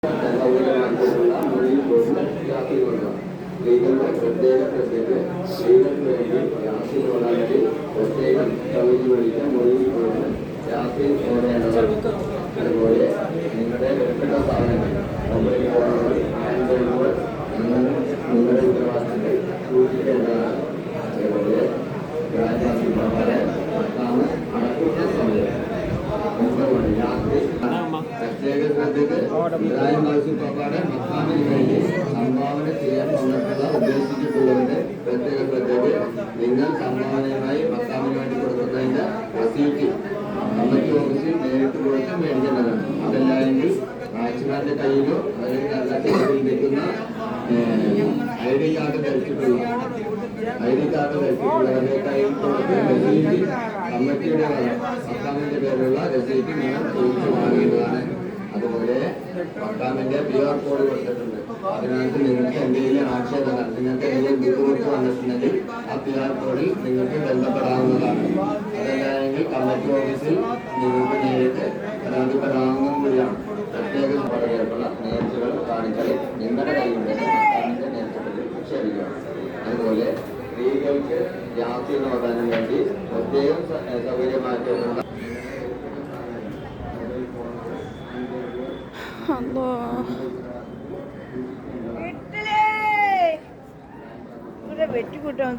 സ്ത്രീകളുടെ പ്രത്യേക ശ്രദ്ധയ്ക്ക് സ്ത്രീകൾക്ക് വേണ്ടി രാത്രി ഓടാനായി പ്രത്യേകം കവിഞ്ഞു വിളിച്ച മുറിയിൽ പോയിട്ട് രാത്രി ഓടേണ്ടതാണ്. അതുപോലെ നിങ്ങളുടെ വിലപ്പെട്ട സാധനങ്ങൾ മൊബൈൽ ഫോണുകൾ ഹാൻഡ്ബാഗുകൾ നിങ്ങളുടെ ഉത്തരവാദിത്തങ്ങൾ സൂക്ഷിക്കേണ്ടതാണ്. അതേപോലെ അടക്കുന്ന സമയം 9 മണി രാത്രി പ്രത്യേക ശ്രദ്ധയ്ക്ക് ഇബ്രാഹിം പാപ്പാടെ മക്കാമിന് വേണ്ടി സംഭാവന ചെയ്യാൻ വന്നിട്ടുള്ള ഉദ്ദേശിച്ചിട്ടുള്ളവരുടെ പ്രത്യേക ശ്രദ്ധയ്ക്ക് നിങ്ങൾ സംഭാവനയുമായി മക്കാമിന് വേണ്ടി കൊടുക്കുന്നതിന്റെ റസീറ്റ് കമ്മിറ്റി ഓഫീസിൽ നേരിട്ട് കൊടുത്ത് മേടിക്കേണ്ടതാണ്. അതല്ലെങ്കിൽ വാച്ച്മാന്റെ കയ്യിലോ അല്ലെങ്കിൽ അല്ലാതെ നിൽക്കുന്ന ID കാർഡ് ധരിച്ചിട്ടുള്ളവരുടെ കയ്യിൽ കൊടുത്ത് റസീറ്റ് കമ്മിറ്റിയുടെ മക്കാമിന്റെ പേരുള്ള റസീറ്റ് നിങ്ങൾ ചോദിച്ചു വാങ്ങേണ്ടതാണ്. അതുപോലെ മക്കാമിന്റെ QR കോഡ് കൊടുത്തിട്ടുണ്ട്. അതിനകത്ത് നിങ്ങൾക്ക് എന്തെങ്കിലും ആക്ഷേപങ്ങൾ നിങ്ങൾക്ക് എന്തെങ്കിലും ബുദ്ധിമുട്ട് വന്നിട്ടുണ്ടെങ്കിൽ ആ QR കോഡിൽ നിങ്ങൾക്ക് ബന്ധപ്പെടാവുന്നതാണ്. അതല്ലെങ്കിൽ കമ്മിറ്റി ഓഫീസിൽ നിങ്ങൾക്ക് നേരിട്ട് പരാതിപ്പെടാവുന്നതും കൂടിയാണ്. പ്രത്യേകം പറയുകയുള്ള നേർച്ചകൾ കാണിച്ചാൽ നിങ്ങളുടെ കയ്യിലുണ്ട് മക്കാമിന്റെ നേർച്ചകളിൽ നിക്ഷേപിക്കുക. അതുപോലെ സ്ത്രീകൾക്ക് യാത്ര നോക്കാനും വേണ്ടി പ്രത്യേകം സൗകര്യമാക്കിയിട്ടുള്ള വെട്ടിക്കൂട്ടാൻ